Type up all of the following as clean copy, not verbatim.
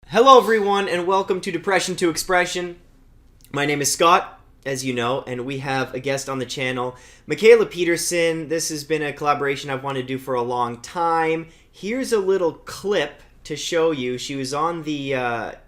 Hello, everyone, and welcome to Depression to Expression. My name is Scott, as you know, and we have a guest on the channel, Michaela Peterson. This has been a collaboration I've wanted to do for a long time. Here's a little clip to show you. She was on the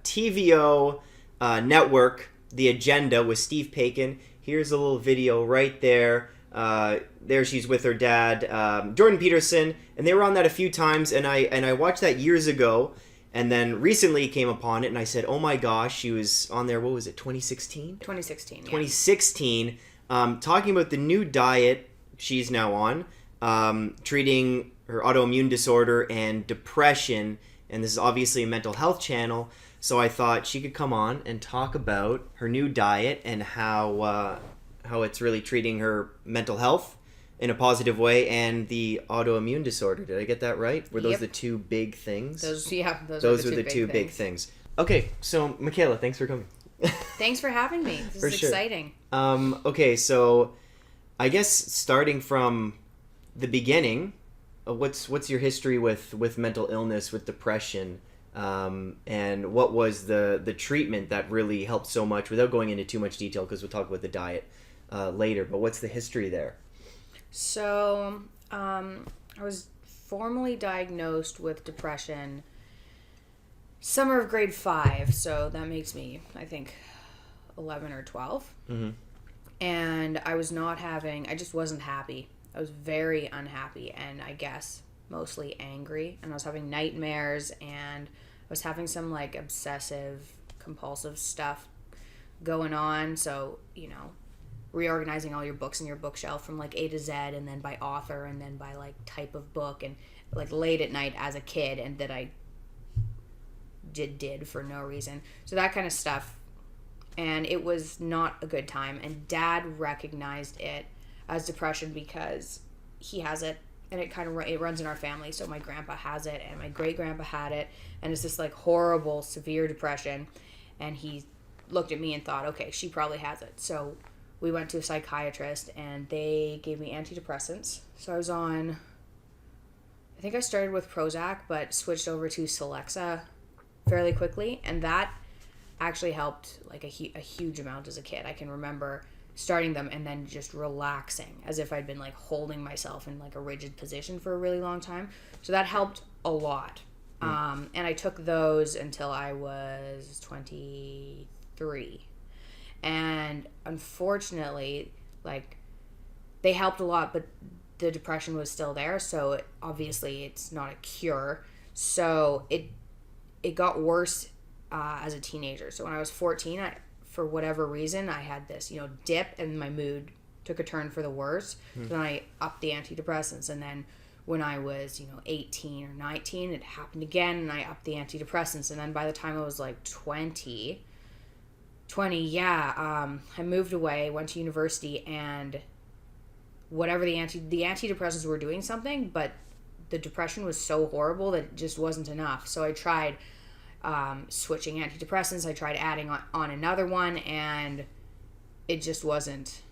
TVO network, The Agenda, with Steve Paikin. Here's a little video right there. There she's with her dad, Jordan Peterson, and they were on that a few times, and I watched that years ago. And then recently came upon it, and I said, oh my gosh, she was on there, what was it, 2016? 2016, yeah. 2016, talking about the new diet she's now on, treating her autoimmune disorder and depression, and this is obviously a mental health channel, so I thought she could come on and talk about her new diet and how it's really treating her mental health in a positive way, and the autoimmune disorder. Did I get that right? Were those the two big things? Those were the two big things. Okay, so Michaela, thanks for coming. Thanks for having me. This is exciting. Okay, so I guess starting from the beginning, what's your history with mental illness, with depression, and what was the treatment that really helped so much? Without going into too much detail, because we'll talk about the diet later. But what's the history there? So, I was formally diagnosed with depression summer of grade 5, so that makes me, I think, 11 or 12. Mm-hmm. And I just wasn't happy. I was very unhappy, and I guess mostly angry, and I was having nightmares, and I was having some, obsessive, compulsive stuff going on, so, reorganizing all your books in your bookshelf from A to Z, and then by author, and then by type of book, and late at night as a kid, and that I did for no reason. So that kind of stuff. And it was not a good time. And Dad recognized it as depression because he has it, and it runs in our family. So my grandpa has it, and my great grandpa had it, and it's this horrible, severe depression. And he looked at me and thought, okay, she probably has it. So we went to a psychiatrist, and they gave me antidepressants. So I think I started with Prozac, but switched over to Celexa fairly quickly. And that actually helped a huge amount as a kid. I can remember starting them and then just relaxing as if I'd been holding myself in a rigid position for a really long time. So that helped a lot. And I took those until I was 23. And unfortunately, they helped a lot, but the depression was still there. So obviously it's not a cure. So it got worse as a teenager. So when I was 14, for whatever reason, I had this, dip, and my mood took a turn for the worse. So then I upped the antidepressants. And then when I was, 18 or 19, it happened again, and I upped the antidepressants. And then by the time I was 20, I moved away, went to university, and whatever the antidepressants were doing something, but the depression was so horrible that it just wasn't enough. So I tried switching antidepressants. I tried adding on another one, and it just wasn't,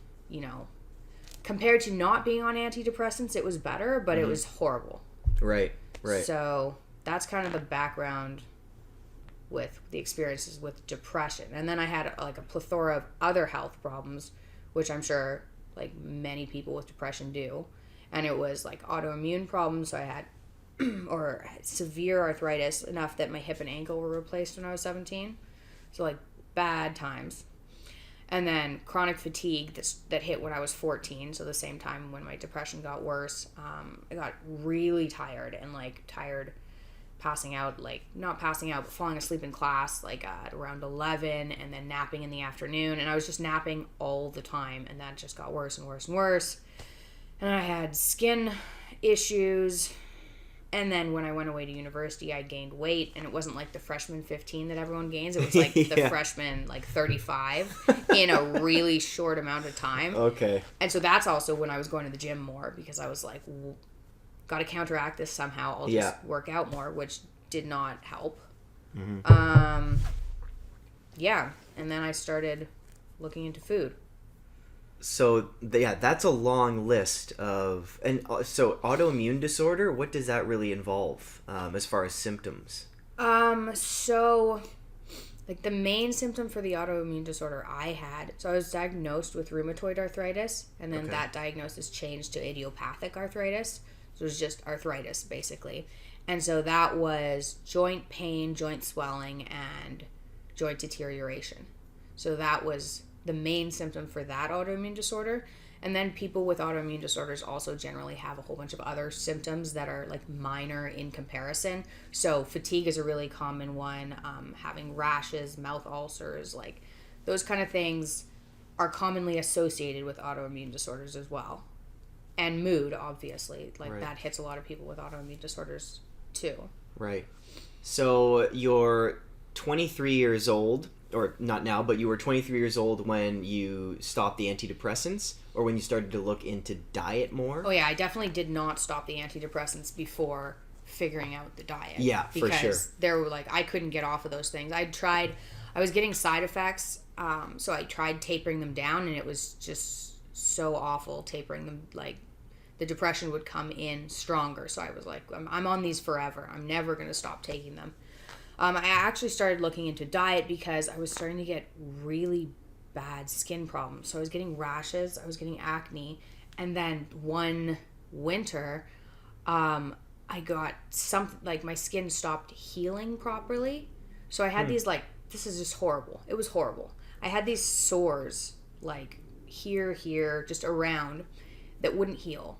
compared to not being on antidepressants, it was better, but it was horrible. Right. So that's kind of the background with the experiences with depression. And then I had a plethora of other health problems, which I'm sure many people with depression do. And it was autoimmune problems. So I had or severe arthritis, enough that my hip and ankle were replaced when I was 17. So bad times. And then chronic fatigue that hit when I was 14. So the same time when my depression got worse. I got really tired, and tired passing out, not passing out, but falling asleep in class, at around 11, and then napping in the afternoon. And I was just napping all the time, and that just got worse and worse and worse. And I had skin issues. And then when I went away to university, I gained weight, and it wasn't the freshman 15 that everyone gains. It was the freshman 35 in a really short amount of time. Okay. And so that's also when I was going to the gym more, because I was got to counteract this somehow. I'll just work out more, which did not help. Mm-hmm. And then I started looking into food. So, that's a long list of... And so, autoimmune disorder, what does that really involve as far as symptoms? So, like, the main symptom for the autoimmune disorder I had, so I was diagnosed with rheumatoid arthritis, and then that diagnosis changed to idiopathic arthritis. So it was just arthritis, basically. And so that was joint pain, joint swelling, and joint deterioration. So that was the main symptom for that autoimmune disorder. And then people with autoimmune disorders also generally have a whole bunch of other symptoms that are like minor in comparison. So fatigue is a really common one. Having rashes, mouth ulcers, like those kind of things are commonly associated with autoimmune disorders as well. And mood, obviously, like that hits a lot of people with autoimmune disorders too. Right. So you're 23 years old, or not now, but you were 23 years old when you stopped the antidepressants, or when you started to look into diet more? Oh yeah, I definitely did not stop the antidepressants before figuring out the diet. Yeah, for sure. Because there were like, I couldn't get off of those things. I was getting side effects, so I tried tapering them down, and it was just so awful tapering them. Like, the depression would come in stronger, so I was like, I'm on these forever. I'm never going to stop taking them. I actually started looking into diet because I was starting to get really bad skin problems. So I was getting rashes, I was getting acne, and then one winter, I got something, like my skin stopped healing properly. So I had these, like, this is just horrible. It was horrible. I had these sores, like here, just around, that wouldn't heal.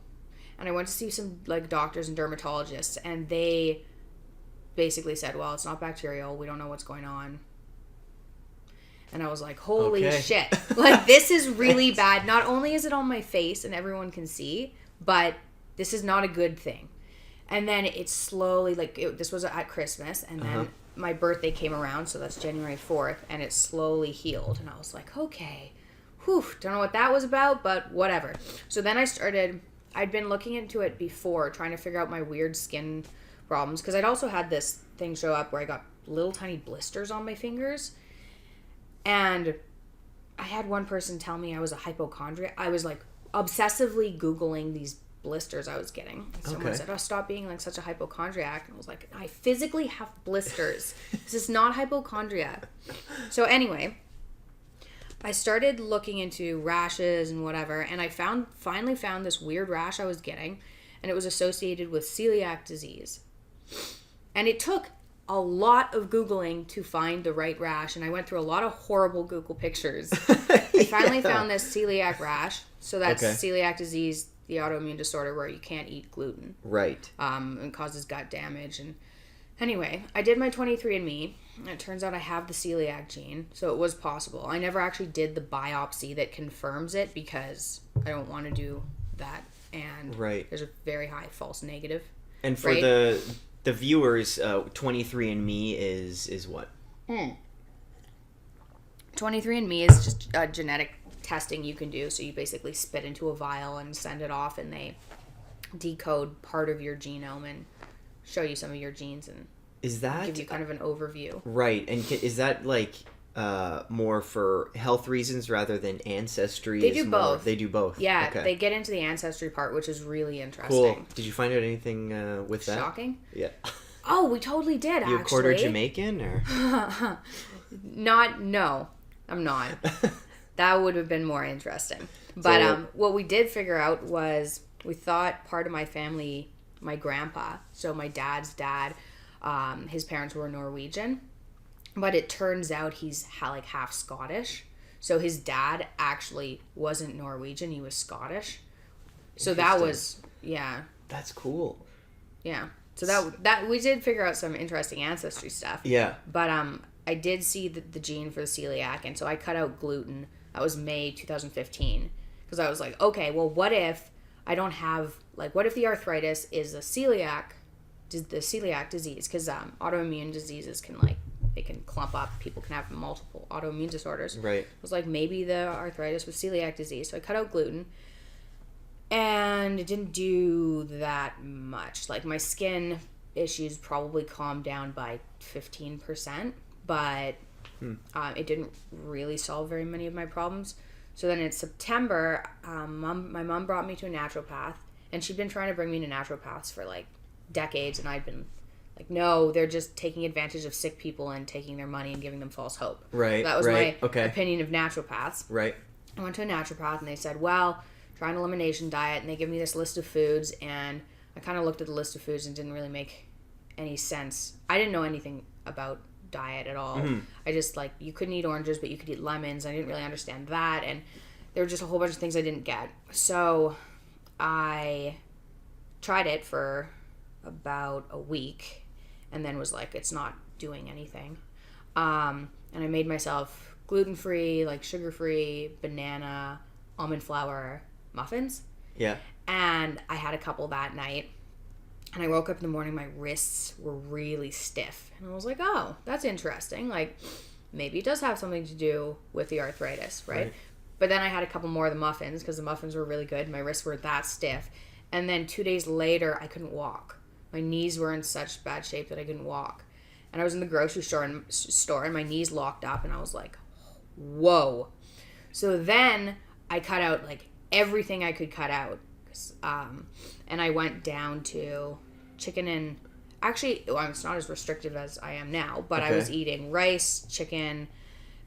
And I went to see some like doctors and dermatologists, and they basically said, well, it's not bacterial, we don't know what's going on. And I was like, holy shit, like, this is really bad. Not only is it on my face and everyone can see, but this is not a good thing. And then it slowly, like, this was at Christmas, and then my birthday came around, so that's January 4th, and it slowly healed. And I was like, okay, don't know what that was about, but whatever. So then I'd been looking into it before, trying to figure out my weird skin problems, because I'd also had this thing show up where I got little tiny blisters on my fingers, and I had one person tell me I was a hypochondriac. I was like obsessively Googling these blisters I was getting, and someone said, oh, stop being like such a hypochondriac, and I was like, I physically have blisters. This is not hypochondria. So anyway, I started looking into rashes and whatever, and I finally found this weird rash I was getting, and it was associated with celiac disease. And it took a lot of Googling to find the right rash, and I went through a lot of horrible Google pictures. I finally found this celiac rash. So that's celiac disease, the autoimmune disorder where you can't eat gluten. Right. And causes gut damage. And anyway, I did my 23andMe, and it turns out I have the celiac gene, so it was possible. I never actually did the biopsy that confirms it because I don't want to do that, and there's a very high false negative. And for the viewers, 23andMe is what? 23andMe is just a genetic testing you can do. So you basically spit into a vial and send it off, and they decode part of your genome and show you some of your genes and give you kind of an overview. Right. And is that like more for health reasons rather than ancestry? They do both. They do both. Yeah, they get into the ancestry part, which is really interesting. Cool. Did you find out anything with that? Shocking? Yeah. Oh, we totally did, actually. You a quarter Jamaican, or? No, I'm not. That would have been more interesting. But what we did figure out was, we thought part of my family, my grandpa, so my dad's dad, his parents were Norwegian, but it turns out he's like half Scottish. So his dad actually wasn't Norwegian, he was Scottish. So that was, That's cool. Yeah. So that we did figure out some interesting ancestry stuff. Yeah. But I did see the gene for the celiac, and so I cut out gluten. That was May 2015. Because I was like, okay, well, what if I don't have, like, what if the arthritis is the celiac disease? Because autoimmune diseases can, like, they can clump up. People can have multiple autoimmune disorders. Right. I was like, maybe the arthritis was celiac disease. So I cut out gluten. And it didn't do that much. Like, my skin issues probably calmed down by 15%. But it didn't really solve very many of my problems. So then in September, my mom brought me to a naturopath, and she'd been trying to bring me to naturopaths for like decades, and I'd been Like, no, they're just taking advantage of sick people and taking their money and giving them false hope. Right. That was right. my okay. opinion of naturopaths. Right. I went to a naturopath and they said, well, try an elimination diet, and they give me this list of foods, and I kind of looked at the list of foods and didn't really make any sense. I didn't know anything about diet at all. Mm-hmm. I just, like, you couldn't eat oranges, but you could eat lemons. I didn't really understand that, and there were just a whole bunch of things I didn't get. So I tried it for about a week and then was like, it's not doing anything. And I made myself gluten-free, like sugar-free, banana, almond flour muffins. Yeah. And I had a couple that night. And I woke up in the morning, my wrists were really stiff. And I was like, oh, that's interesting. Like, maybe it does have something to do with the arthritis, right? But then I had a couple more of the muffins because the muffins were really good. My wrists were that stiff. And then 2 days later, I couldn't walk. My knees were in such bad shape that I couldn't walk. And I was in the grocery store and my knees locked up, and I was like, whoa. So then I cut out like everything I could cut out. And I went down to chicken and actually, well, it's not as restrictive as I am now, but I was eating rice, chicken,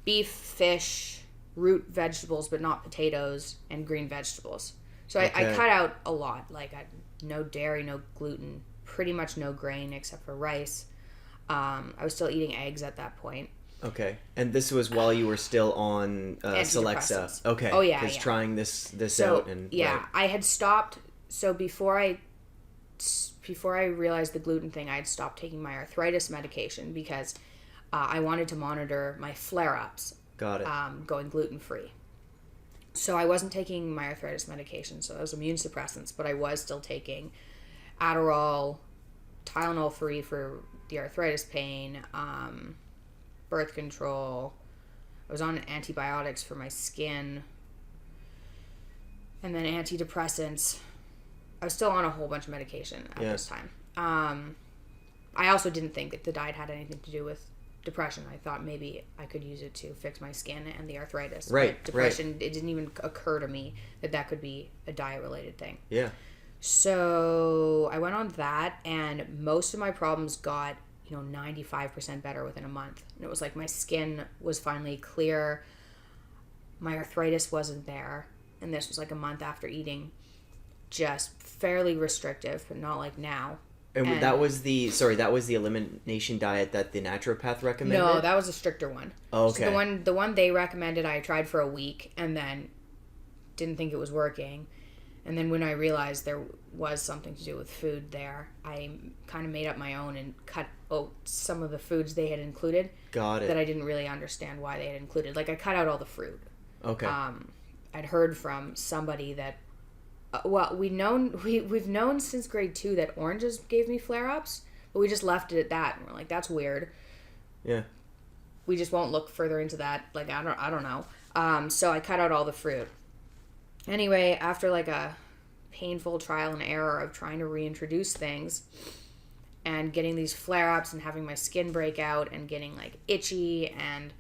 beef, fish, root vegetables, but not potatoes, and green vegetables. So I cut out a lot, like no dairy, no gluten, pretty much no grain except for rice. I was still eating eggs at that point. Okay. And this was while you were still on Celexa. Okay. Oh, yeah. Because trying this So, out. And yeah, right. I had stopped. So before I realized the gluten thing, I had stopped taking my arthritis medication because I wanted to monitor my flare-ups. Got it. Going gluten-free. So I wasn't taking my arthritis medication, so those immune suppressants, but I was still taking Adderall, Tylenol-free for the arthritis pain, birth control. I was on antibiotics for my skin, and then antidepressants. I was still on a whole bunch of medication at this time. I also didn't think that the diet had anything to do with depression. I thought maybe I could use it to fix my skin and the arthritis. Right. But depression, it didn't even occur to me that could be a diet-related thing. Yeah. So I went on that, and most of my problems got 95% better within a month. And it was like my skin was finally clear. My arthritis wasn't there. And this was like a month after eating. Just fairly restrictive, but not like now. And that was the elimination diet that the naturopath recommended? No, that was a stricter one. Oh, okay. So the one they recommended, I tried for a week and then didn't think it was working. And then when I realized there was something to do with food there, I kind of made up my own and cut out some of the foods they had included. Got it. That I didn't really understand why they had included. Like, I cut out all the fruit. Okay. I'd heard from somebody that, we've known since grade 2 that oranges gave me flare-ups, but we just left it at that. And we're like, that's weird. Yeah. We just won't look further into that. Like, I don't know. So I cut out all the fruit. Anyway, after like a painful trial and error of trying to reintroduce things and getting these flare-ups and having my skin break out and getting like itchy and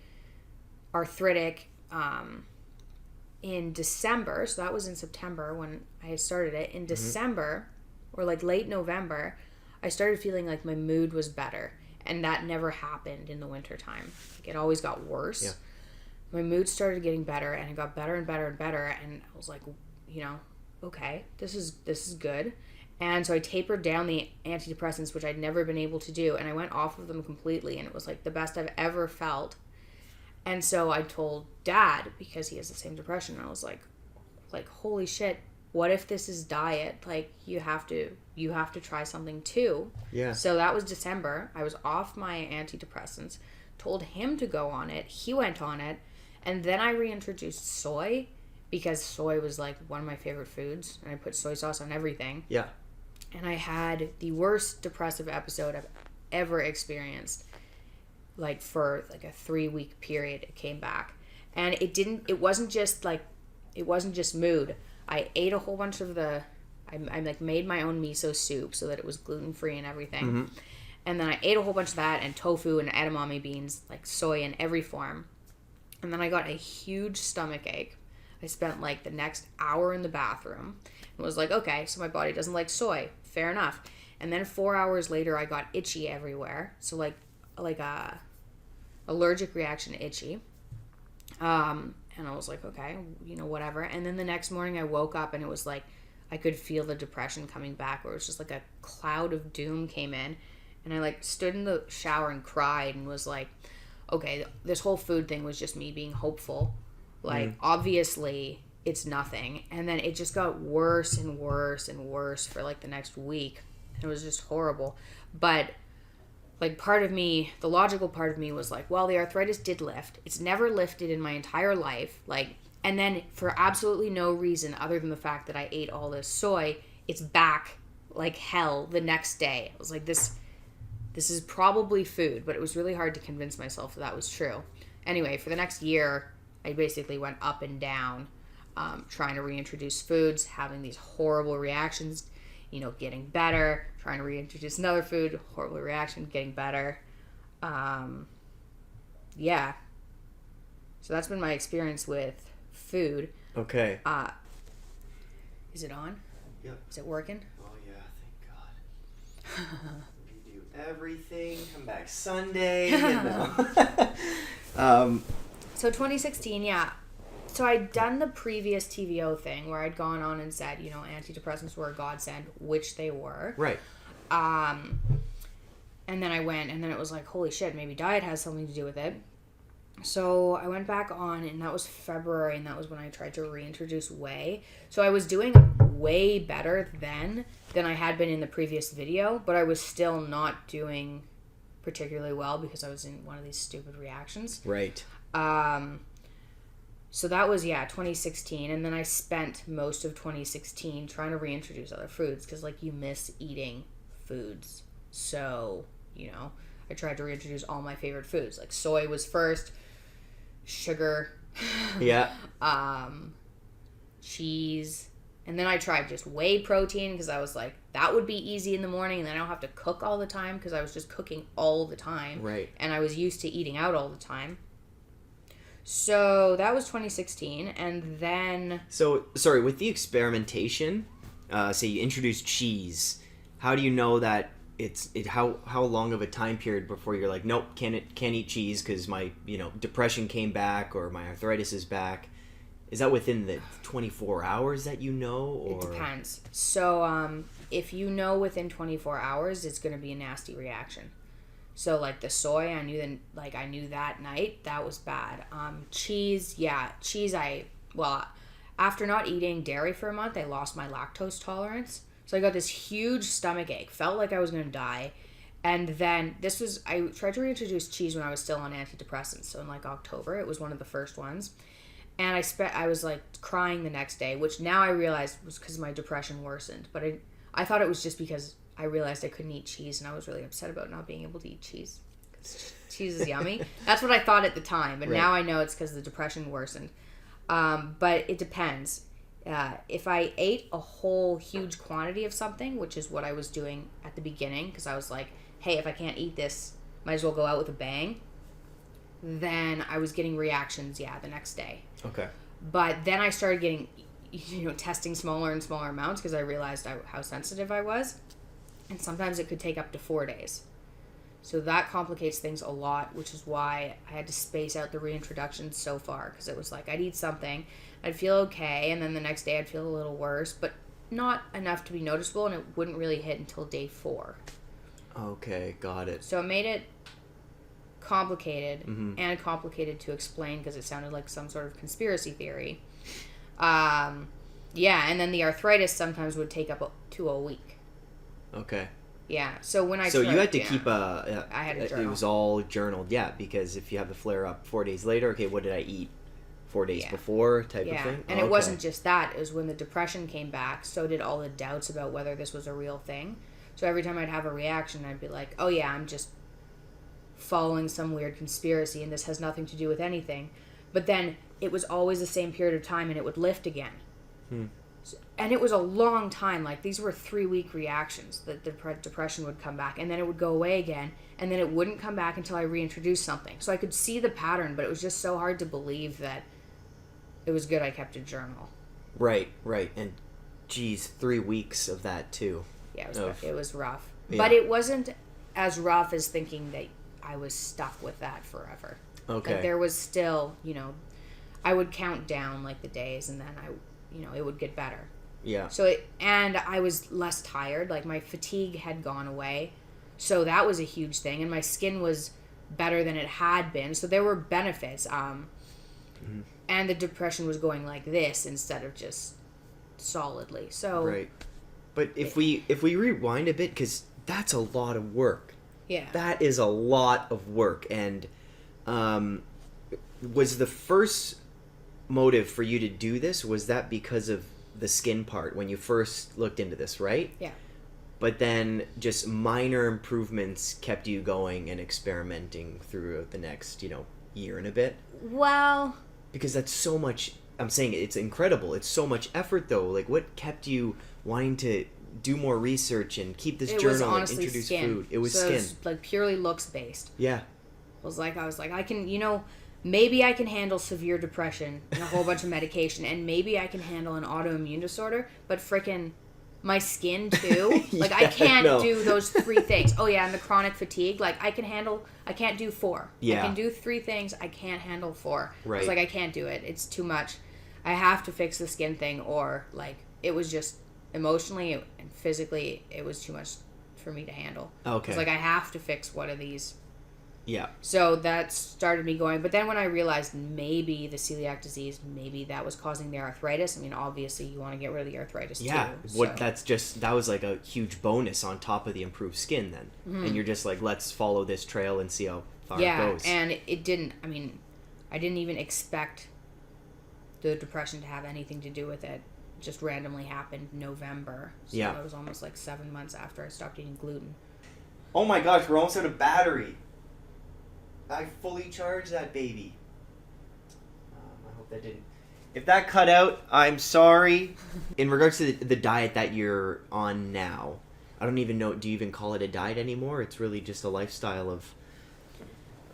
arthritic, in December, so that was in September when I started it, in December or like late November, I started feeling like my mood was better, and that never happened in the wintertime. Like, it always got worse. Yeah. My mood started getting better, and it got better and better and better, and I was like, okay, this is good. And so I tapered down the antidepressants, which I'd never been able to do, and I went off of them completely, and it was like the best I've ever felt. And so I told Dad, because he has the same depression, and I was like, holy shit, what if this is diet? Like, you have to try something too. Yeah. So that was December. I was off my antidepressants, told him to go on it. He went on it. And then I reintroduced soy, because soy was like one of my favorite foods, and I put soy sauce on everything. Yeah. And I had the worst depressive episode I've ever experienced. Like, for like a 3-week period, it came back. And it wasn't just mood. I ate a whole bunch of I like made my own miso soup so that it was gluten-free and everything. Mm-hmm. And then I ate a whole bunch of that, and tofu and edamame beans, like soy in every form. And then I got a huge stomach ache. I spent like the next hour in the bathroom and was like, okay, so my body doesn't like soy. Fair enough. And then 4 hours later, I got itchy everywhere. So like a allergic reaction, itchy. And I was like, okay, whatever. And then the next morning I woke up and it was like, I could feel the depression coming back, where it was just like a cloud of doom came in. And I like stood in the shower and cried and was like, okay, this whole food thing was just me being hopeful. Like, obviously it's nothing. And then it just got worse and worse and worse for like the next week. And it was just horrible. But like part of me, the logical part of me was like, well, the arthritis did lift. It's never lifted in my entire life. Like, and then for absolutely no reason other than the fact that I ate all this soy, it's back like hell the next day. I was like, this is probably food, but it was really hard to convince myself that was true. Anyway, for the next year, I basically went up and down, trying to reintroduce foods, having these horrible reactions, getting better, trying to reintroduce another food, horrible reaction, getting better. Yeah. So that's been my experience with food. Okay. Is it on? Yep. Is it working? Oh yeah, thank God. We do everything. Come back Sunday. So 2016, yeah. So I'd done the previous TVO thing where I'd gone on and said, antidepressants were a godsend, which they were. Right. And then I went, and then it was like, holy shit, maybe diet has something to do with it. So I went back on, and that was February, and that was when I tried to reintroduce whey. So I was doing way better then than I had been in the previous video, but I was still not doing particularly well because I was in one of these stupid reactions. Right. So that was, 2016, and then I spent most of 2016 trying to reintroduce other foods because, like, you miss eating foods. So, I tried to reintroduce all my favorite foods. Like, soy was first, sugar, yeah, cheese, and then I tried just whey protein because I was like, that would be easy in the morning, and then I don't have to cook all the time because I was just cooking all the time. Right. And I was used to eating out all the time. So that was 2016, and then... So, sorry, with the experimentation, say you introduce cheese, how do you know that how long of a time period before you're like, nope, can't eat cheese because my, depression came back or my arthritis is back? Is that within the 24 hours that or? It depends. So, if within 24 hours, it's going to be a nasty reaction. So, like, the soy, I knew that night, that was bad. Cheese, after not eating dairy for a month, I lost my lactose tolerance. So I got this huge stomach ache, felt like I was going to die. And then I tried to reintroduce cheese when I was still on antidepressants. So in, like, October, it was one of the first ones. And I was, like, crying the next day, which now I realized was because my depression worsened. But I thought it was just because I realized I couldn't eat cheese, and I was really upset about not being able to eat cheese. Cheese is yummy. That's what I thought at the time, but now I know it's because the depression worsened. But it depends. If I ate a whole huge quantity of something, which is what I was doing at the beginning, because I was like, hey, if I can't eat this, might as well go out with a bang, then I was getting reactions, the next day. Okay. But then I started getting, testing smaller and smaller amounts because I realized how sensitive I was. And sometimes it could take up to 4 days. So that complicates things a lot, which is why I had to space out the reintroduction so far. Because it was like, I'd eat something, I'd feel okay, and then the next day I'd feel a little worse, but not enough to be noticeable, and it wouldn't really hit until day 4. Okay, got it. So it made it complicated, and complicated to explain because it sounded like some sort of conspiracy theory. And then the arthritis sometimes would take up to a week. Okay. Yeah. So when you had to keep I had a journal. It was all journaled, because if you have the flare up 4 days later, okay, what did I eat 4 days before type of thing? And it wasn't just that. It was when the depression came back, so did all the doubts about whether this was a real thing. So every time I'd have a reaction, I'd be like, oh yeah, I'm just following some weird conspiracy and this has nothing to do with anything. But then it was always the same period of time and it would lift again. And it was a long time. Like, these were 3-week reactions that the depression would come back, and then it would go away again, and then it wouldn't come back until I reintroduced something. So I could see the pattern, but it was just so hard to believe that it was good I kept a journal. Right. And geez, 3 weeks of that too. Yeah, it was rough. But it wasn't as rough as thinking that I was stuck with that forever. Okay. Like there was still, I would count down like the days, and then it would get better. Yeah. And I was less tired. Like my fatigue had gone away, so that was a huge thing. And my skin was better than it had been, so there were benefits. And the depression was going like this instead of just solidly. So right. But if we rewind a bit, because that's a lot of work. Yeah. That is a lot of work, and was the first motive for you to do this, was that because of the skin part when you first looked into this, right? Yeah. But then just minor improvements kept you going and experimenting through the next, year and a bit? Well... Because that's so much... I'm saying it's incredible. It's so much effort, though. Like, what kept you wanting to do more research and keep this journal and introduce skin. food? It was so skin. It was, like, purely looks-based. Yeah. I was like, I can, maybe I can handle severe depression and a whole bunch of medication, and maybe I can handle an autoimmune disorder, but frickin' my skin too. Like, I can't do those 3 things. Oh yeah, and the chronic fatigue. Like, I can't do 4. Yeah. I can do 3 things. I can't handle 4. Right. It's like, I can't do it. It's too much. I have to fix the skin thing, or like, it was just emotionally and physically, it was too much for me to handle. Okay. It's like, I have to fix one of these. Yeah. So that started me going. But then when I realized maybe the celiac disease, maybe that was causing the arthritis. I mean, obviously you want to get rid of the arthritis too. Yeah. That was like a huge bonus on top of the improved skin then. Mm-hmm. And you're just like, let's follow this trail and see how far it goes. Yeah, and it didn't, I didn't even expect the depression to have anything to do with it. It just randomly happened November. So it was almost like 7 months after I stopped eating gluten. Oh my gosh, we're almost out of battery. I fully charged that baby. I hope that didn't. If that cut out, I'm sorry. In regards to the diet that you're on now, I don't even know, do you even call it a diet anymore? It's really just a lifestyle of...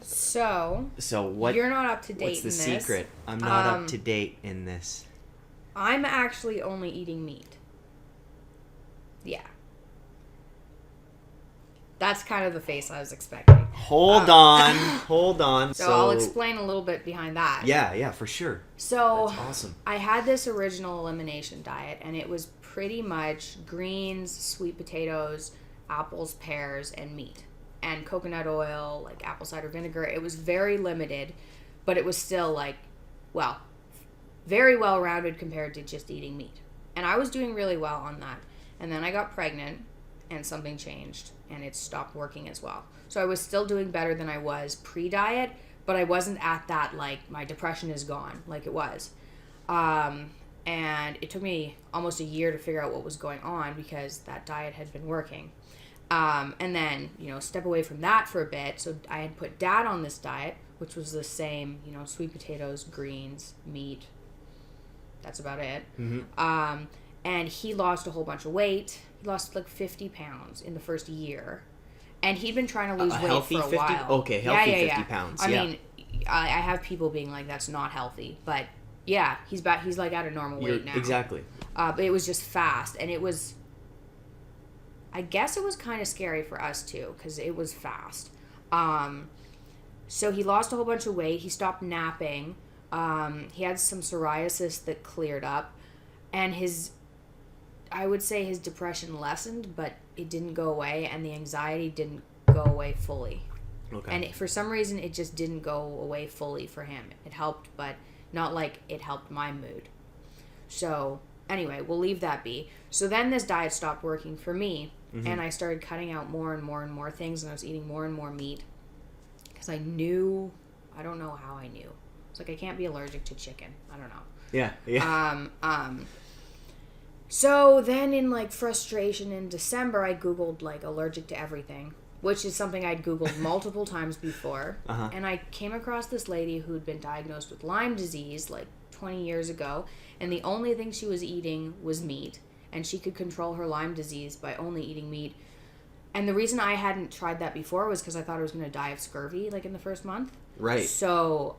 So what? You're not up to date what's the in this. secret? I'm not up to date in this. I'm actually only eating meat. Yeah. That's kind of the face I was expecting. Hold on. So I'll explain a little bit behind that. Yeah, for sure. So that's awesome. I had this original elimination diet, and it was pretty much greens, sweet potatoes, apples, pears, and meat. And coconut oil, like apple cider vinegar. It was very limited, but it was still very well-rounded compared to just eating meat. And I was doing really well on that. And then I got pregnant, and something changed, and it stopped working as well. So I was still doing better than I was pre-diet, but I wasn't at that, like, my depression is gone, like it was. And it took me almost a year to figure out what was going on because that diet had been working. And then, step away from that for a bit. So I had put Dad on this diet, which was the same, sweet potatoes, greens, meat. That's about it. Mm-hmm. And he lost a whole bunch of weight. He lost like 50 pounds in the first year. And he'd been trying to lose weight for a while. Okay, healthy 50 pounds. I mean, I have people being like, that's not healthy. But yeah, he's back. He's like at a normal weight now. Exactly. But it was just fast. And it was, I guess it was kind of scary for us too, because it was fast. So he lost a whole bunch of weight. He stopped napping. He had some psoriasis that cleared up. And I would say his depression lessened, but it didn't go away, and the anxiety didn't go away fully. Okay. And for some reason, it just didn't go away fully for him. It helped, but not like it helped my mood. So anyway, we'll leave that be. So then this diet stopped working for me, mm-hmm. and I started cutting out more and more and more things, and I was eating more and more meat because I don't know how I knew. It's like I can't be allergic to chicken. I don't know. Yeah. So then in like frustration in December, I Googled like allergic to everything, which is something I'd Googled multiple times before. Uh-huh. And I came across this lady who'd been diagnosed with Lyme disease like 20 years ago. And the only thing she was eating was meat. And she could control her Lyme disease by only eating meat. And the reason I hadn't tried that before was because I thought I was going to die of scurvy like in the first month. Right. So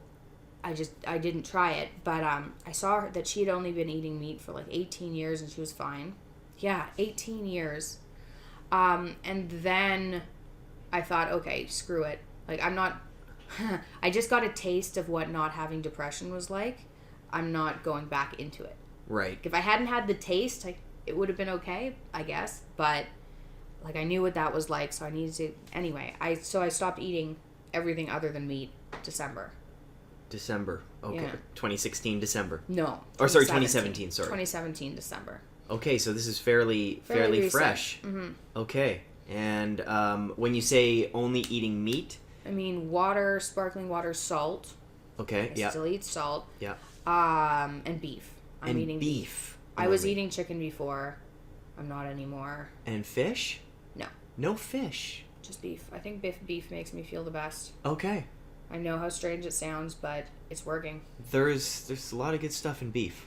I didn't try it, but I saw that she had only been eating meat for like 18 years and she was fine. Yeah, 18 years. And then I thought, okay, screw it. Like, I'm not... I just got a taste of what not having depression was like. I'm not going back into it. Right. If I hadn't had the taste, it would have been okay, I guess. But, like, I knew what that was like, so I needed to... Anyway, I stopped eating everything other than meat December. Okay. Yeah. 2016 December. No. Or, sorry, 2017, sorry. 2017 December. Okay, so this is fairly fresh. Mm-hmm. Okay. And when you say only eating meat... I mean, water, sparkling water, salt. Okay, I still eat salt. Yeah. And beef. I'm eating beef. I was eating chicken before. I'm not anymore. And fish? No. No fish. Just beef. I think beef makes me feel the best. Okay. I know how strange it sounds, but it's working. There's a lot of good stuff in beef.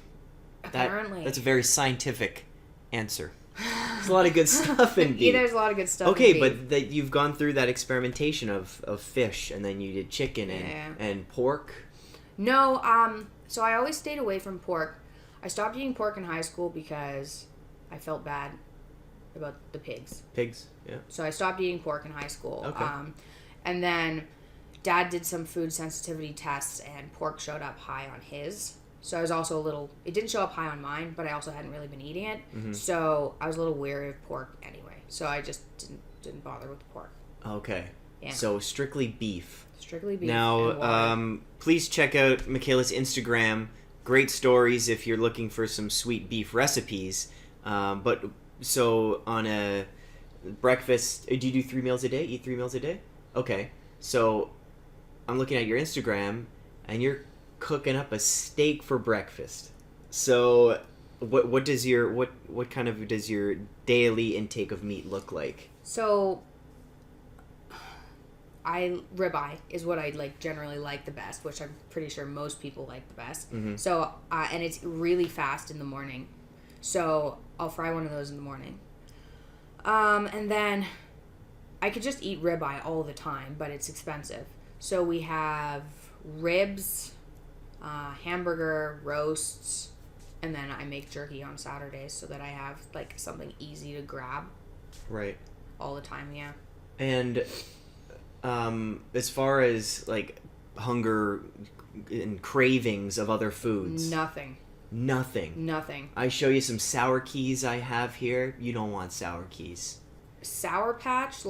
Apparently. That's a very scientific answer. There's a lot of good stuff in beef. Yeah, there's a lot of good stuff okay, in beef. but you've gone through that experimentation of fish, and then you did chicken and pork. No, so I always stayed away from pork. I stopped eating pork in high school because I felt bad about the pigs. Pigs, yeah. So I stopped eating pork in high school. Okay. And then Dad did some food sensitivity tests, and pork showed up high on his. So I was also a little... It didn't show up high on mine, but I also hadn't really been eating it. Mm-hmm. So I was a little wary of pork anyway. So I just didn't bother with the pork. Okay. Yeah. So strictly beef. Strictly beef. Now, please check out Michaela's Instagram. Great stories if you're looking for some sweet beef recipes. But so on a breakfast... Do you do 3 meals a day? Eat 3 meals a day? Okay. So I'm looking at your Instagram, and you're cooking up a steak for breakfast. So what does your daily intake of meat look like? So ribeye is what I generally like the best, which I'm pretty sure most people like the best. Mm-hmm. So and it's really fast in the morning, so I'll fry one of those in the morning. And then I could just eat ribeye all the time, but it's expensive. So we have ribs, hamburger, roasts, and then I make jerky on Saturdays so that I have something easy to grab. Right. All the time, yeah. And as far as hunger and cravings of other foods, Nothing. I show you some sour keys I have here. You don't want sour keys. Sour Patch,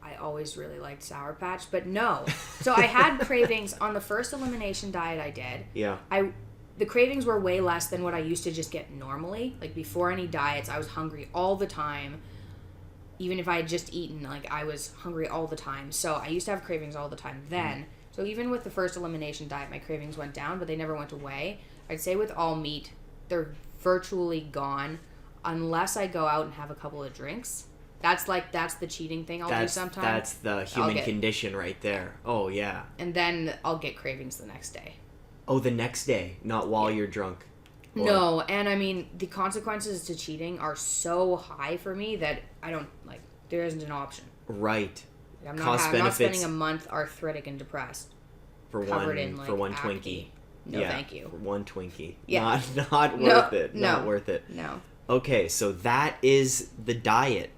I always really liked Sour Patch, but no. So I had cravings on the first elimination diet I did. Yeah. The cravings were way less than what I used to just get normally. Before any diets, I was hungry all the time. Even if I had just eaten, I was hungry all the time. So I used to have cravings all the time then. So even with the first elimination diet, my cravings went down, but they never went away. I'd say with all meat, they're virtually gone unless I go out and have a couple of drinks. That's the cheating thing I'll do sometimes. That's the human condition right there. Oh, yeah. And then I'll get cravings the next day. Oh, the next day, not while you're drunk. Or... No, and I mean, the consequences to cheating are so high for me that I don't, there isn't an option. Right. I'm not spending a month arthritic and depressed. For one Twinkie. No, thank you. For one Twinkie. Yeah. Not worth it. No. Not worth it. No. Okay, so that is the diet.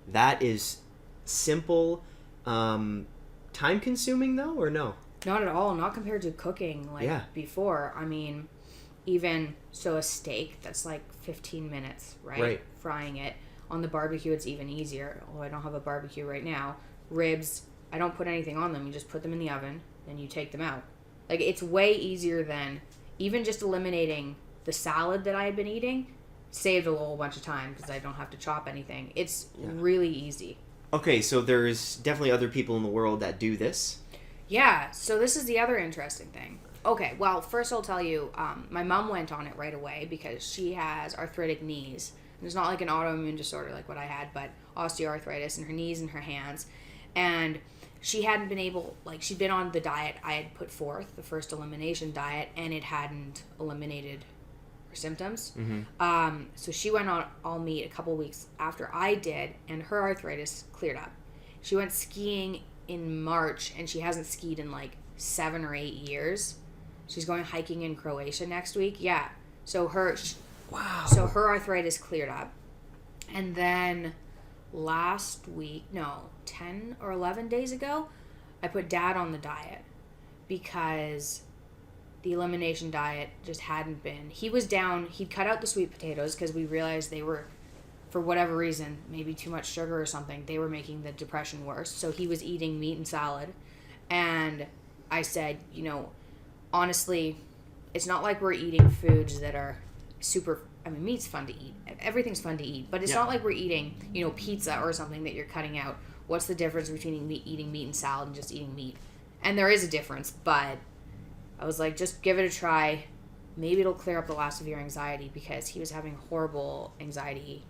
That is simple. Time consuming though, or no? Not at all. Not compared to cooking before. I mean, even a steak that's 15 minutes, right? Right. Frying it. On the barbecue, it's even easier. Although I don't have a barbecue right now. Ribs, I don't put anything on them. You just put them in the oven, then you take them out. It's way easier than even just eliminating the salad that I had been eating. Saved a whole bunch of time because I don't have to chop anything. It's really easy. Okay, so there's definitely other people in the world that do this. Yeah, so this is the other interesting thing. Okay, well, first I'll tell you, my mom went on it right away because she has arthritic knees. And it's not an autoimmune disorder like what I had, but osteoarthritis in her knees and her hands. And she hadn't been able, she'd been on the diet I had put forth, the first elimination diet, and it hadn't eliminated her symptoms. Mm-hmm. So she went on all meat a couple weeks after I did, and her arthritis cleared up. She went skiing in March, and she hasn't skied in 7 or 8 years. She's going hiking in Croatia next week. Yeah. So her arthritis cleared up. And then last week, no, 10 or 11 days ago, I put Dad on the diet because the elimination diet just hadn't been. He was down, he'd cut out the sweet potatoes because we realized they were, for whatever reason, maybe too much sugar or something, they were making the depression worse. So he was eating meat and salad. And I said, honestly, it's not like we're eating foods that are super, meat's fun to eat. Everything's fun to eat. But it's not like we're eating, pizza or something that you're cutting out. What's the difference between eating meat and salad and just eating meat? And there is a difference, but I was like, just give it a try. Maybe it'll clear up the last of your anxiety, because he was having horrible anxiety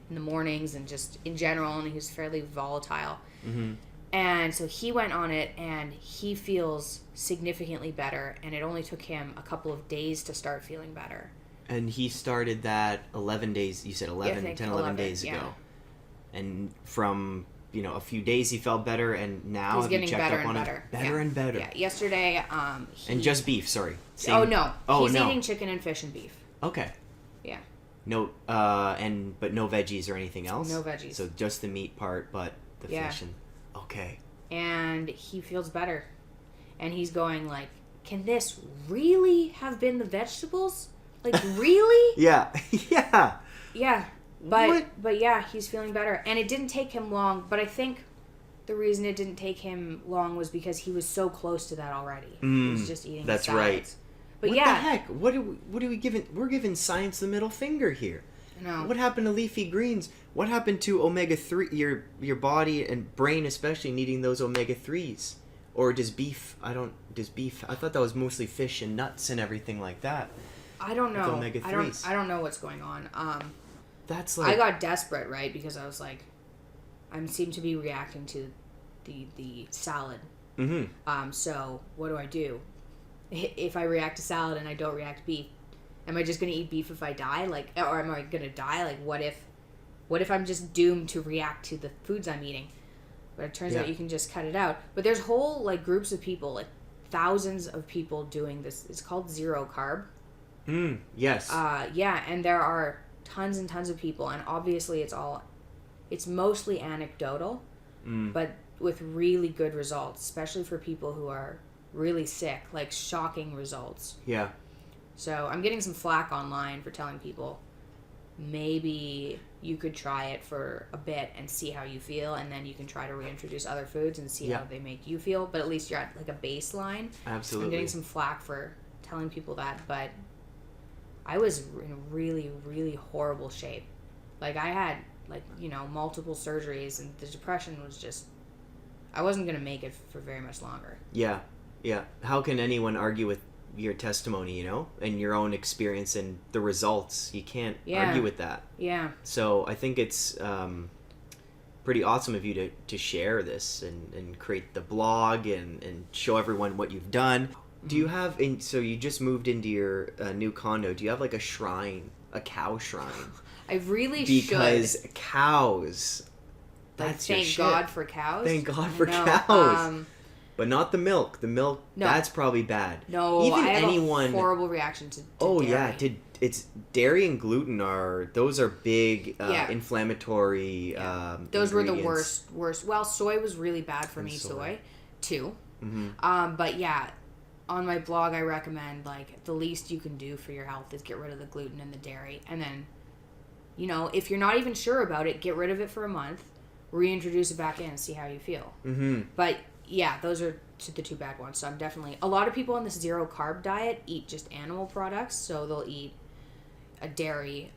in the mornings and just in general, and he was fairly volatile. Mm-hmm. And so he went on it, and he feels significantly better, and it only took him a couple of days to start feeling better. And he started that 11 days, you said 11 days ago. Yeah. And from, a few days he felt better, and now he's have getting you checked better up on and him? better. And better. Yeah, yesterday, and just beef, sorry. He's eating chicken and fish and beef. Okay. Yeah. No, but no veggies or anything else? No veggies. So just the meat part, but the fish and... Okay. And he feels better. And he's going like, can this really have been the vegetables? Like, really? Yeah. Yeah. Yeah. But yeah, he's feeling better. And it didn't take him long, but I think the reason it didn't take him long was because he was so close to that already. He was just eating that's salads. Right. But what yeah. the heck? What are we giving? We're giving science the middle finger here. No. What happened to leafy greens? What happened to omega-3? Your body and brain especially needing those omega-3s. Or does beef? I thought that was mostly fish and nuts and everything like that. I don't know. Omega-3s. I don't know what's going on. That's like... I got desperate, right? Because I was like, I seem to be reacting to the salad. Mm-hmm. So what do? If I react to salad and I don't react to beef, am I just going to eat beef if I die? Like, or am I going to die? Like, what if I'm just doomed to react to the foods I'm eating? But it turns out you can just cut it out. But there's whole, like, groups of people, like, thousands of people doing this. It's called zero carb. Yes. Yeah, and there are tons and tons of people, and obviously it's mostly anecdotal, but with really good results, especially for people who are really sick, like shocking results. Yeah. So I'm getting some flack online for telling people maybe you could try it for a bit and see how you feel, and then you can try to reintroduce other foods and see how they make you feel, but at least you're at like a baseline. Absolutely. I'm getting some flack for telling people that, but I was in really, really horrible shape. Like, I had, like, multiple surgeries, and the depression was just... I wasn't going to make it for very much longer. Yeah, yeah. How can anyone argue with your testimony, and your own experience and the results? You can't argue with that. Yeah. So I think it's pretty awesome of you to share this and create the blog and show everyone what you've done. Do you have, so you just moved into your new condo, do you have like a shrine, a cow shrine? I really because cows, that's your shit. Thank God for cows. Thank God for cows. But not the milk. The milk, that's probably bad. No, even I have anyone, a horrible reaction to oh, dairy. Yeah. It's dairy and gluten those are big inflammatory those were the ingredients. worst. Well, soy was really bad for me, soy too. Mm-hmm. But yeah, on my blog I recommend, like, the least you can do for your health is get rid of the gluten and the dairy, and then, if you're not even sure about it, get rid of it for a month, reintroduce it back in and see how you feel. Mm-hmm. But yeah, those are the two bad ones. So I'm definitely... A lot of people on this zero carb diet eat just animal products. So they'll eat a dairy,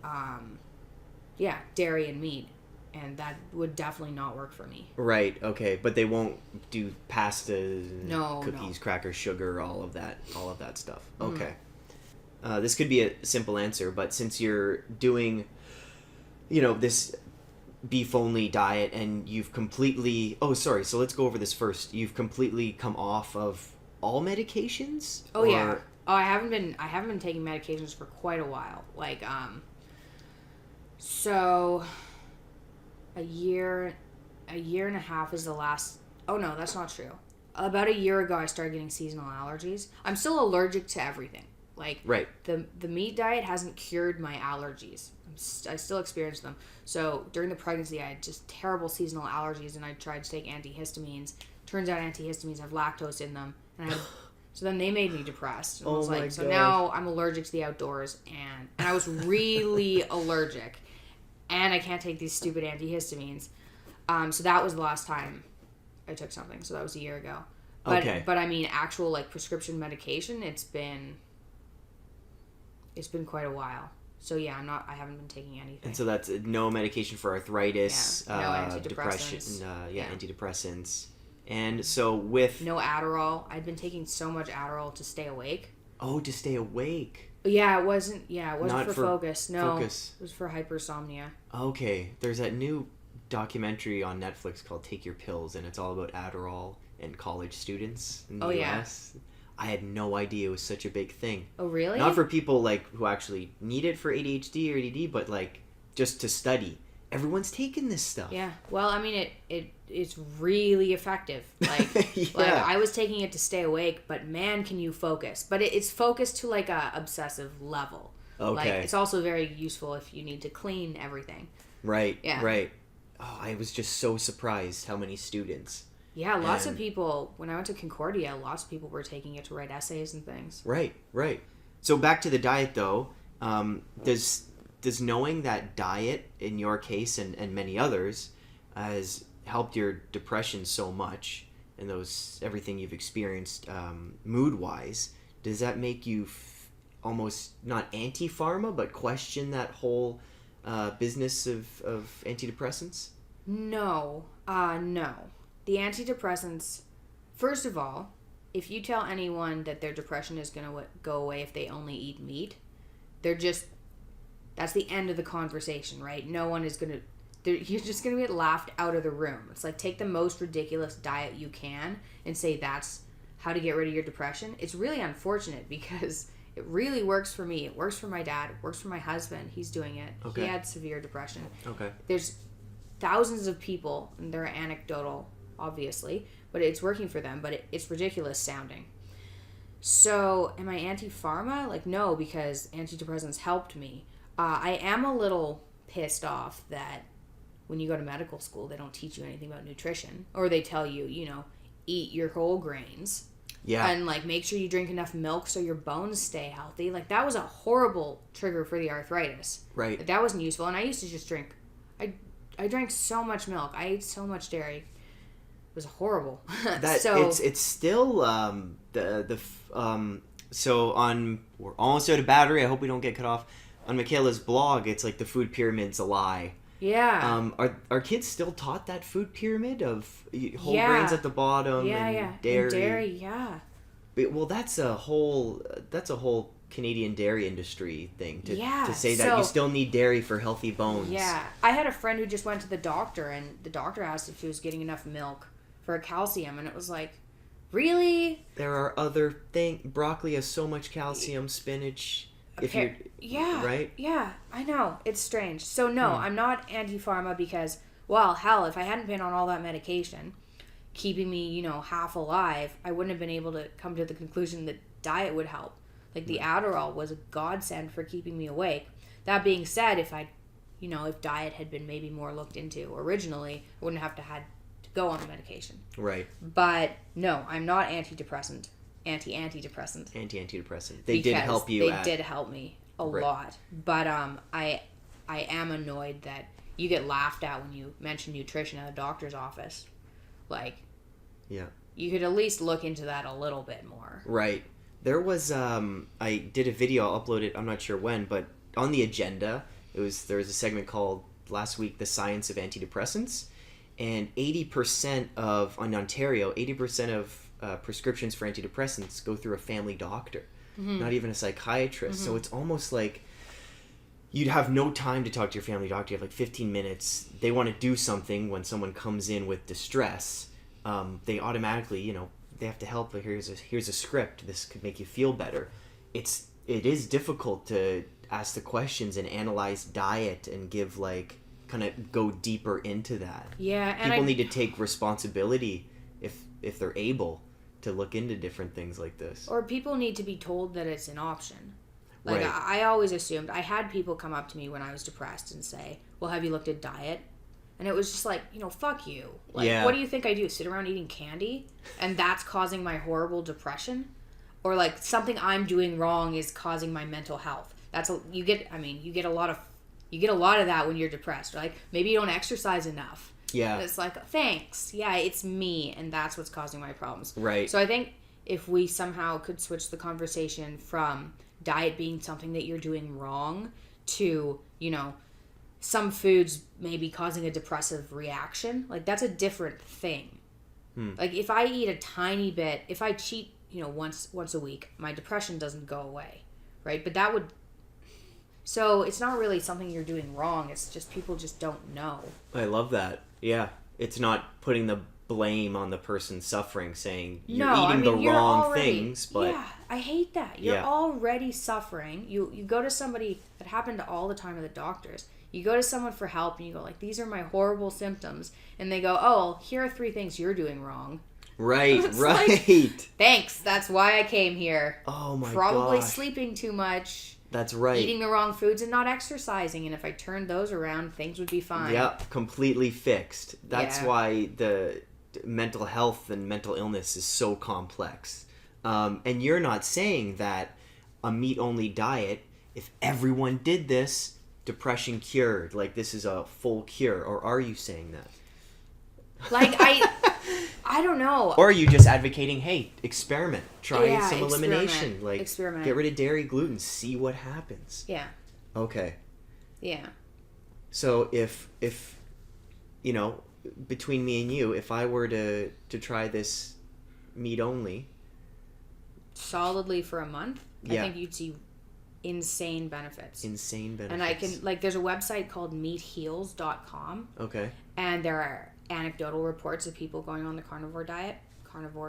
dairy and meat. And that would definitely not work for me. Right, okay. But they won't do pasta, cookies, crackers, sugar, all of that stuff. Okay. This could be a simple answer, but since you're doing, this beef-only diet, and you've completely... Oh, sorry. So let's go over this first. You've completely come off of all medications? Oh, yeah. Oh, I haven't been taking medications for quite a while. Like, so a year and a half is the last... Oh, no, that's not true. About a year ago, I started getting seasonal allergies. I'm still allergic to everything. Like, right. The meat diet hasn't cured my allergies. I still experience them. So during the pregnancy, I had just terrible seasonal allergies, and I tried to take antihistamines. Turns out antihistamines have lactose in them, and so then they made me depressed. And I was like, so now I'm allergic to the outdoors, and I was really allergic, and I can't take these stupid antihistamines. So that was the last time I took something. So that was a year ago. But I mean, actual like prescription medication, it's been quite a while. So yeah, I haven't been taking anything. And so that's no medication for arthritis, no antidepressants. depression, antidepressants. And so with no Adderall. I'd been taking so much Adderall to stay awake. Oh, to stay awake. Yeah, it wasn't Not for focus. No. Focus. It was for hypersomnia. Okay. There's that new documentary on Netflix called Take Your Pills, and it's all about Adderall and college students in the US. I had no idea it was such a big thing. Oh, really? Not for people like who actually need it for ADHD or ADD, but like just to study. Everyone's taking this stuff. Yeah. Well, I mean, it's really effective. Like, like I was taking it to stay awake, but man, can you focus? But it's focused to like a obsessive level. Okay. Like, it's also very useful if you need to clean everything. Right. Yeah. Right. Oh, I was just so surprised how many students. Yeah, lots of people, when I went to Concordia, lots of people were taking it to write essays and things. Right, right. So back to the diet, though. Does knowing that diet, in your case and many others, has helped your depression so much, and everything you've experienced mood-wise, does that make you almost not anti-pharma, but question that whole business of antidepressants? No. No. The antidepressants, first of all, if you tell anyone that their depression is going to go away if they only eat meat, that's the end of the conversation, right? No one is going to, you're just going to get laughed out of the room. It's like, take the most ridiculous diet you can and say that's how to get rid of your depression. It's really unfortunate because it really works for me. It works for my dad. It works for my husband. He's doing it. Okay. He had severe depression. Okay. There's thousands of people, and they're anecdotal, obviously, but it's working for them, but it's ridiculous sounding. So, am I anti-pharma? Like, no, because antidepressants helped me. I am a little pissed off that when you go to medical school, they don't teach you anything about nutrition, or they tell you, eat your whole grains. Yeah. And, like, make sure you drink enough milk so your bones stay healthy. Like, that was a horrible trigger for the arthritis. Right. Like, that wasn't useful, and I used to just drink... I drank so much milk. I ate so much dairy. It was horrible. It's still so we're almost out of battery. I hope we don't get cut off. On Michaela's blog, it's like the food pyramid's a lie. Yeah. Are kids still taught that food pyramid of whole grains at the bottom and dairy? And dairy, yeah. Well, that's a whole Canadian dairy industry thing to say that you still need dairy for healthy bones. Yeah. I had a friend who just went to the doctor, and the doctor asked if she was getting enough milk for calcium, and it was like, really? There are other things. Broccoli has so much calcium, spinach. Right? Yeah, I know. It's strange. So no, I'm not anti-pharma because, well, hell, if I hadn't been on all that medication keeping me, half alive, I wouldn't have been able to come to the conclusion that diet would help. Like, the Adderall was a godsend for keeping me awake. That being said, if diet had been maybe more looked into originally, I wouldn't have had to go on the medication. Right. But no, I'm not antidepressant. Anti-antidepressant. They did help you. They did help me a lot. But I am annoyed that you get laughed at when you mention nutrition at a doctor's office. Like, yeah, you could at least look into that a little bit more. Right. There was I did a video. I'll upload it. I'm not sure when, but on the agenda, there was a segment called last week, "The Science of Antidepressants," and 80% in Ontario, 80% of prescriptions for antidepressants go through a family doctor, not even a psychiatrist. So it's almost like you'd have no time to talk to your family doctor. You have like 15 minutes. They want to do something when someone comes in with distress. They automatically, they have to help. Here's a script. This could make you feel better. It is difficult to ask the questions and analyze diet and give kind of go deeper into that. Yeah, and people need to take responsibility if they're able to look into different things like this. Or people need to be told that it's an option. Like, Right. I always assumed, I had people come up to me when I was depressed and say, well, have you looked at diet? And it was just like, fuck you. Like, Yeah. what do you think I do? Sit around eating candy? And that's causing my horrible depression? Or like something I'm doing wrong is causing my mental health. You get a lot of that when you're depressed. Like, maybe you don't exercise enough. Yeah. And it's like, thanks. Yeah, it's me, and that's what's causing my problems. Right. So I think if we somehow could switch the conversation from diet being something that you're doing wrong to, some foods maybe causing a depressive reaction, like that's a different thing. Like if I eat a tiny bit, if I cheat, once a week, my depression doesn't go away, right? But so it's not really something you're doing wrong. It's just people just don't know. I love that. Yeah. It's not putting the blame on the person suffering, saying you're eating the wrong things, but yeah, I hate that. You're already suffering. You go to somebody, that happened all the time at the doctors. You go to someone for help and you go like, these are my horrible symptoms, and they go, oh, here are 3 things you're doing wrong. Right. Like, thanks. That's why I came here. Oh my god. Probably sleeping too much. That's right. Eating the wrong foods and not exercising, and if I turned those around, things would be fine. Yep, completely fixed. That's why the mental health and mental illness is so complex. And you're not saying that a meat-only diet, if everyone did this, depression cured, like this is a full cure, or are you saying that? Like, I don't know. Or are you just advocating, hey, experiment, try some elimination, like experiment. Get rid of dairy, gluten, see what happens. Yeah. Okay. Yeah. So if between me and you, if I were to try this meat only solidly for a month, I think you'd see insane benefits. And I can, like, there's a website called meatheals.com. Okay. And there are anecdotal reports of people going on the carnivore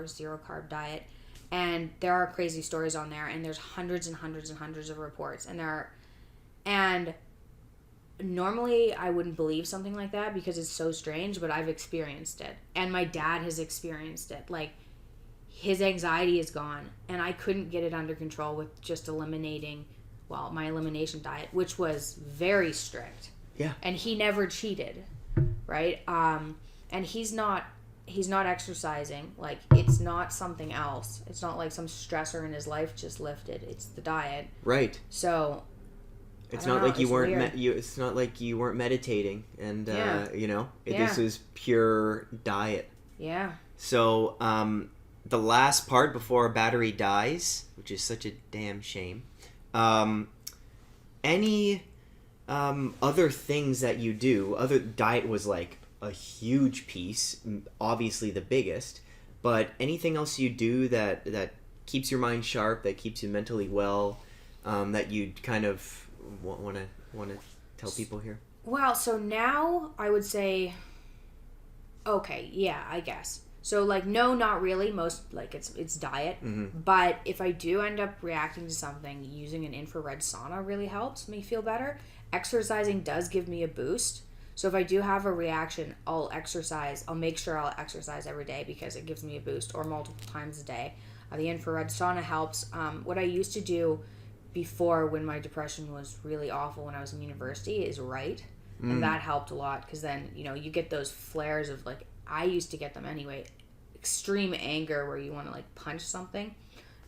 0 carb diet, and there are crazy stories on there, and there's hundreds and hundreds and hundreds of reports, and normally I wouldn't believe something like that because it's so strange, but I've experienced it, and my dad has experienced it. Like, his anxiety is gone, and I couldn't get it under control with just eliminating, my elimination diet, which was very strict. Yeah. And he never cheated, right? And he's not exercising. Like, it's not something else. It's not like some stressor in his life just lifted. It's the diet. Right. So it's not like you weren't it's not like you weren't meditating, and this was pure diet. Yeah. So the last part before our battery dies, which is such a damn shame. Any other things that you do? Other diet was like a huge piece, obviously the biggest, but anything else you do that keeps your mind sharp, that keeps you mentally well, that you kind of want to tell people here? Well, so now I would say, okay, yeah, I guess. So, like, no, not really. Most, like, it's diet. Mm-hmm. But if I do end up reacting to something, using an infrared sauna really helps me feel better. Exercising does give me a boost. So if I do have a reaction, I'll exercise. I'll make sure I'll exercise every day because it gives me a boost, or multiple times a day. The infrared sauna helps. What I used to do before, when my depression was really awful when I was in university, is write. And that helped a lot, because then, you get those flares of, like, I used to get them anyway, extreme anger where you want to, like, punch something.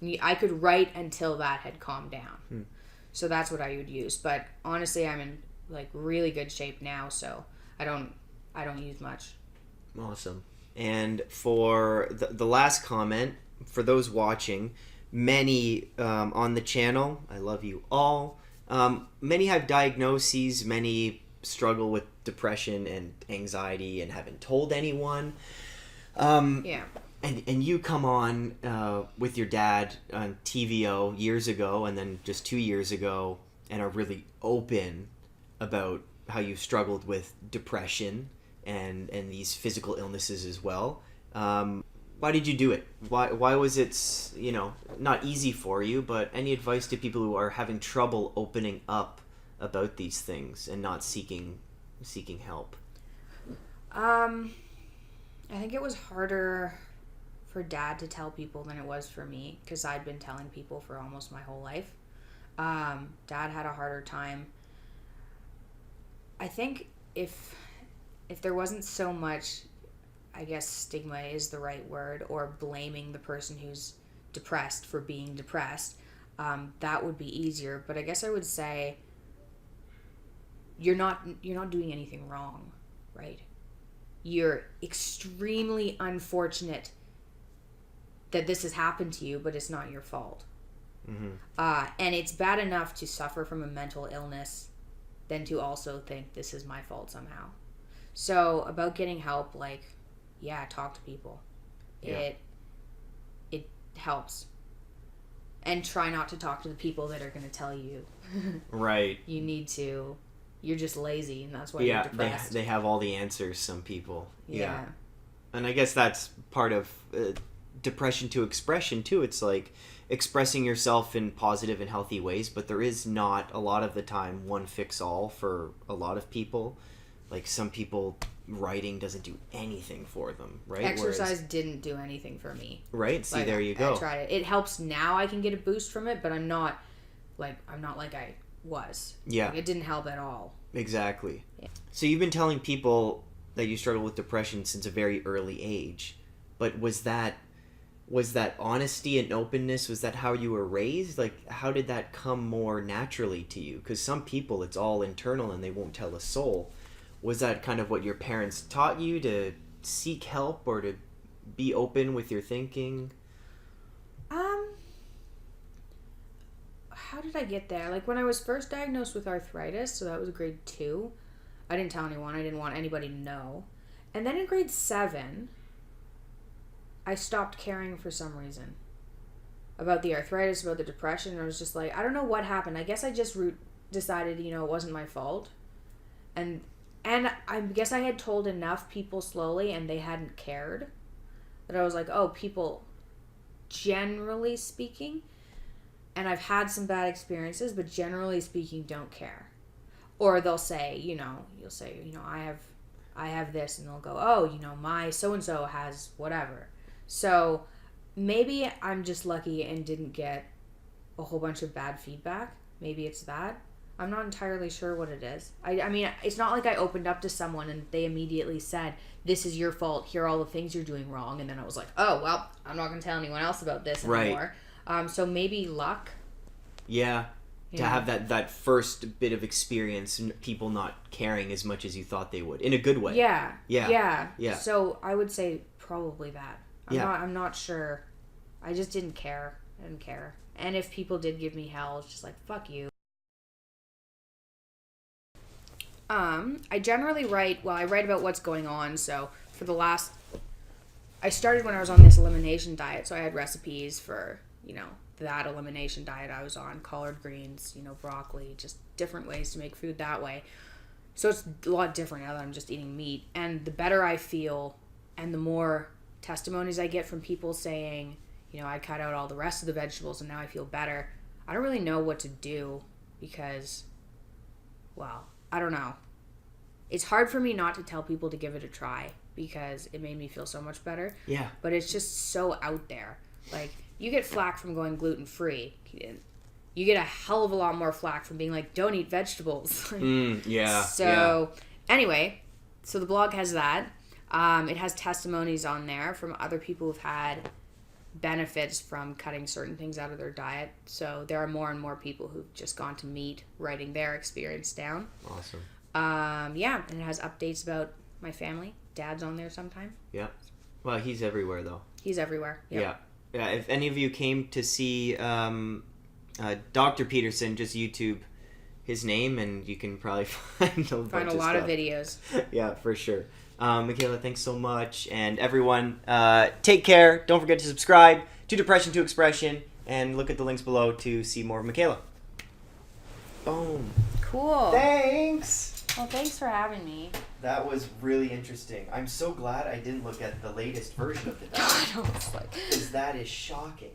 And I could write until that had calmed down. So that's what I would use. But honestly, I'm in, like, really good shape now, so I don't use much. Awesome. And for the last comment, for those watching, many on the channel, I love you all. Many have diagnoses, many struggle with depression and anxiety and haven't told anyone. Yeah. And you come on with your dad on TVO years ago, and then just 2 years ago, and are really open about how you struggled with depression and these physical illnesses as well. Why did you do it? Why was it, not easy for you, but any advice to people who are having trouble opening up about these things and not seeking help? I think it was harder for Dad to tell people than it was for me, because I'd been telling people for almost my whole life. Dad had a harder time. I think if there wasn't so much, I guess stigma is the right word, or blaming the person who's depressed for being depressed, that would be easier. But I guess I would say you're not doing anything wrong, right? You're extremely unfortunate that this has happened to you, but it's not your fault. Mm-hmm. And it's bad enough to suffer from a mental illness than to also think this is my fault somehow. So about getting help, like, yeah, talk to people. Yeah. It helps. And try not to talk to the people that are going to tell you. Right. You're just lazy, and that's why you're depressed. They have all the answers, some people. Yeah. And I guess that's part of depression to expression, too. It's like expressing yourself in positive and healthy ways, but there is not, a lot of the time, one fix-all for a lot of people. Like, some people, writing doesn't do anything for them, right? Exercise didn't do anything for me. Right? See, like, there you go. I tried it. It helps now. I can get a boost from it, but I'm not like I was. Yeah. Like, it didn't help at all. Exactly. Yeah. So you've been telling people that you struggle with depression since a very early age, but was that honesty and openness, was that how you were raised? Like, how did that come more naturally to you? Because some people, it's all internal and they won't tell a soul. Was that kind of what your parents taught you, to seek help or to be open with your thinking? How did I get there? Like, when I was first diagnosed with arthritis, so that was grade 2, I didn't tell anyone. I didn't want anybody to know. And then in grade 7, I stopped caring for some reason about the arthritis, about the depression. And I was just like, I don't know what happened. I guess I just decided, it wasn't my fault. And I guess I had told enough people slowly and they hadn't cared, that I was like, oh, people, generally speaking, and I've had some bad experiences, but generally speaking, don't care. Or they'll say, you'll say, I have this, and they'll go, oh, my so-and-so has whatever. So maybe I'm just lucky and didn't get a whole bunch of bad feedback. Maybe it's that. I'm not entirely sure what it is. I mean, it's not like I opened up to someone and they immediately said, this is your fault, here are all the things you're doing wrong. And then I was like, oh, well, I'm not going to tell anyone else about this anymore. Right. So maybe luck. Yeah. To have that first bit of experience and people not caring as much as you thought they would. In a good way. Yeah. So I would say probably that. I'm not sure. I just didn't care. I didn't care. And if people did give me hell, it's just like, fuck you. I generally write about what's going on. So I started when I was on this elimination diet. So I had recipes for, that elimination diet I was on, collard greens, broccoli, just different ways to make food that way. So it's a lot different now that I'm just eating meat. And the better I feel and the more testimonies I get from people saying, I cut out all the rest of the vegetables and now I feel better. I don't really know what to do because, well, I don't know. It's hard for me not to tell people to give it a try because it made me feel so much better. Yeah. But it's just so out there. Like, you get flack from going gluten-free. You get a hell of a lot more flack from being like, don't eat vegetables. Anyway, so the blog has that. It has testimonies on there from other people who've had benefits from cutting certain things out of their diet. So there are more and more people who've just gone to meat, writing their experience down. Awesome. And it has updates about my family. Dad's on there sometime. Yeah. Well, he's everywhere, though. He's everywhere. Yep. Yeah. If any of you came to see Dr. Peterson, just YouTube his name, and you can probably find a lot of videos. Yeah, for sure. Michaela, thanks so much. And everyone, take care. Don't forget to subscribe to Depression to Expression, and look at the links below to see more of Michaela. Boom. Cool. Thanks. Well, thanks for having me. That was really interesting. I'm so glad I didn't look at the latest version of the diet. I know, it's like... Because that is shocking.